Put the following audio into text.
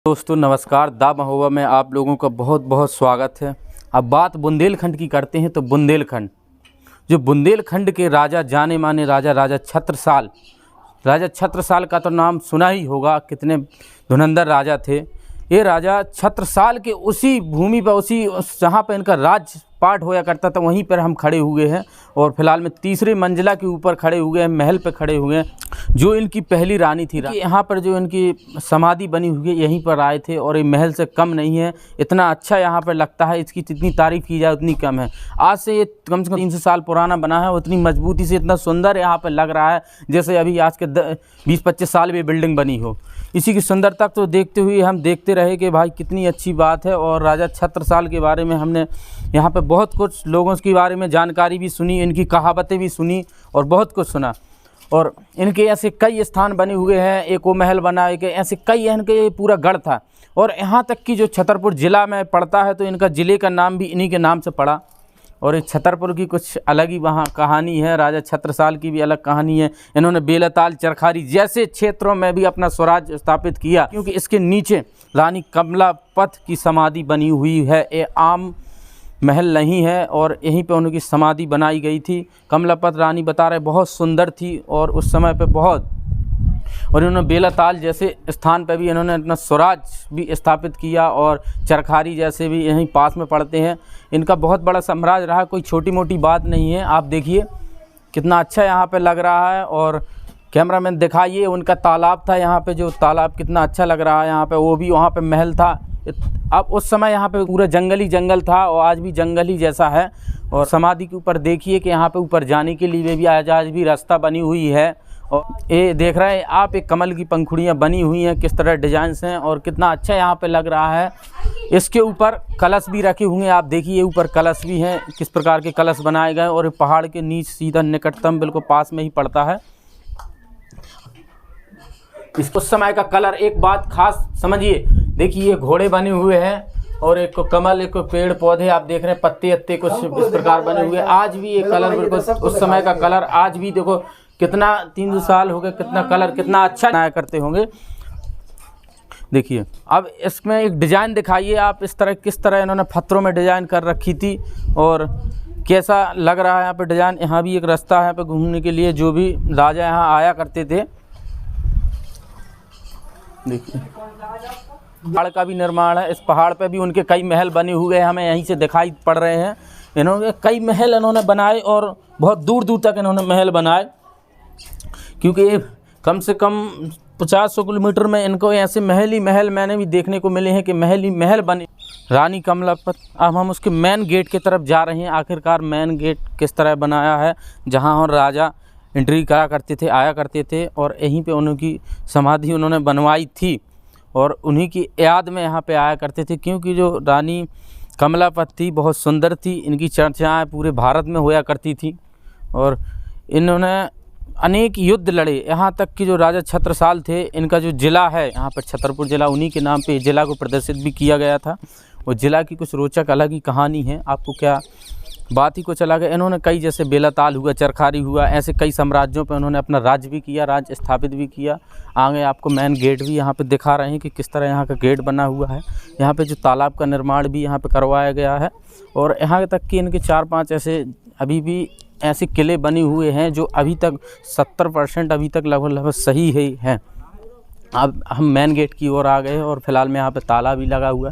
दोस्तों नमस्कार। दा महोबा में आप लोगों का बहुत बहुत स्वागत है। अब बात बुंदेलखंड की करते हैं तो बुंदेलखंड, जो बुंदेलखंड के राजा जाने माने राजा छत्रसाल का तो नाम सुना ही होगा। कितने धुरंधर राजा थे ये राजा छत्रसाल के। उसी भूमि पर जहाँ पर इनका राजपाट होया करता था वहीं पर हम खड़े हुए हैं और फिलहाल में तीसरी मंजिला के ऊपर खड़े हुए हैं, महल पे खड़े हुए हैं। जो इनकी पहली रानी थी, यहाँ पर जो इनकी समाधि बनी हुई है यहीं पर आए थे और ये महल से कम नहीं है। इतना अच्छा यहाँ पर लगता है, इसकी जितनी तारीफ़ की जाए उतनी कम है। आज से ये कम से कम 300 साल पुराना बना है, उतनी मजबूती से इतना सुंदर यहाँ पर लग रहा है जैसे अभी आज के 20-25 साल में बिल्डिंग बनी हो। इसी की सुंदरता को देखते हुए हम देखते रहे कि भाई कितनी अच्छी बात है। और राजा छत्रसाल के बारे में हमने यहाँ पे बहुत कुछ लोगों के बारे में जानकारी भी सुनी, इनकी कहावतें भी सुनी और बहुत कुछ सुना। और इनके ऐसे कई स्थान बने हुए हैं, एक वो महल बना, एक ऐसे कई इनके पूरा गढ़ था। और यहाँ तक कि जो छतरपुर ज़िला में पड़ता है तो इनका ज़िले का नाम भी इन्हीं के नाम से पड़ा। और इस छतरपुर की कुछ अलग ही वहाँ कहानी है, राजा छत्रसाल की भी अलग कहानी है। इन्होंने बेलताल, चरखारी जैसे क्षेत्रों में भी अपना स्वराज स्थापित किया, क्योंकि इसके नीचे रानी कमलापत की समाधि बनी हुई है। ये आम महल नहीं है और यहीं पे उनकी समाधि बनाई गई थी। कमलापत रानी बता रहे बहुत सुंदर थी और उस समय पे बहुत, और इन्होंने बेलताल जैसे स्थान पर भी इन्होंने अपना स्वराज भी स्थापित किया। और चरखारी जैसे भी यहीं पास में पड़ते हैं। इनका बहुत बड़ा साम्राज्य रहा, कोई छोटी मोटी बात नहीं है। आप देखिए कितना अच्छा यहाँ पे लग रहा है। और कैमरामैन दिखाइए, उनका तालाब था यहाँ पे, जो तालाब कितना अच्छा लग रहा है यहाँ पे। वो भी वहाँ पे महल था। अब उस समय यहाँ पे पूरा जंगल ही जंगल था और आज भी जंगल ही जैसा है। और समाधि के ऊपर देखिए कि यहाँ पे ऊपर जाने के लिए भी आज भी रास्ता बनी हुई है। और ये देख रहे हैं आप, एक कमल की पंखुड़ियाँ बनी हुई हैं, किस तरह डिजाइन्स हैं और कितना अच्छा यहाँ पे लग रहा है। इसके ऊपर कलश भी रखे हुए हैं, आप देखिए ऊपर कलश भी हैं, किस प्रकार के कलश बनाए गए। और पहाड़ के नीचे सीधा निकटतम बिल्कुल पास में ही पड़ता है। उस समय का कलर, एक बात खास समझिए, देखिए ये घोड़े बने हुए हैं और एक कमल, एक पेड़ पौधे आप देख रहे हैं, पत्ते अत्ते कुछ इस प्रकार बने हुए। आज भी ये कलर बिल्कुल उस समय का कलर आज भी देखो कितना 300 साल हो गए, कितना कलर कितना अच्छा बनाया करते होंगे। देखिए अब इसमें एक डिज़ाइन दिखाइए आप, इस तरह किस तरह इन्होंने पत्थरों में डिज़ाइन कर रखी थी और कैसा लग रहा है यहाँ पे डिज़ाइन। यहाँ भी एक रास्ता है यहाँ पे घूमने के लिए, जो भी राजा यहाँ आया करते थे। देखिए पहाड़ का भी निर्माण है, इस पहाड़ पे भी उनके कई महल बने हुए हैं, हमें यहीं से दिखाई पड़ रहे हैं। इन्होंने कई महल इन्होंने बनाए और बहुत दूर दूर तक इन्होंने महल बनाए, क्योंकि कम से कम 50-100 किलोमीटर में इनको ऐसे महल ही महल मैंने भी देखने को मिले हैं कि महल ही महल बने। रानी कमलापत। अब हम उसके मेन गेट की तरफ जा रहे हैं। आखिरकार मेन गेट किस तरह बनाया है, जहाँ राजा एंट्री करा करते थे, आया करते थे और यहीं पे उनकी समाधि उन्होंने बनवाई थी और उन्हीं की याद में यहाँ पे आया करते थे। क्योंकि जो रानी कमलापत थी बहुत सुंदर थी, इनकी चर्चाएँ पूरे भारत में होया करती थी और इन्होंने अनेक युद्ध लड़े। यहाँ तक कि जो राजा छत्रसाल थे, इनका जो ज़िला है यहाँ पर छतरपुर ज़िला, उन्हीं के नाम पे ज़िला को प्रदर्शित भी किया गया था। और ज़िला की कुछ रोचक अलग ही कहानी है, आपको क्या बात ही को चला गया। इन्होंने कई, जैसे बेलताल हुआ, चरखारी हुआ, ऐसे कई साम्राज्यों पर उन्होंने अपना राज्य भी किया, राज्य स्थापित भी किया। आगे आपको मेन गेट भी यहाँ पे दिखा रहे हैं कि किस तरह यहाँ का गेट बना हुआ है। यहाँ पे जो तालाब का निर्माण भी यहाँ पे करवाया गया है। और यहाँ तक कि इनके 4-5 ऐसे अभी भी ऐसे किले बने हुए हैं जो अभी तक 70% अभी तक लगभग सही है। अब हम मेन गेट की ओर आ गए और फिलहाल में यहाँ पे ताला भी लगा हुआ है।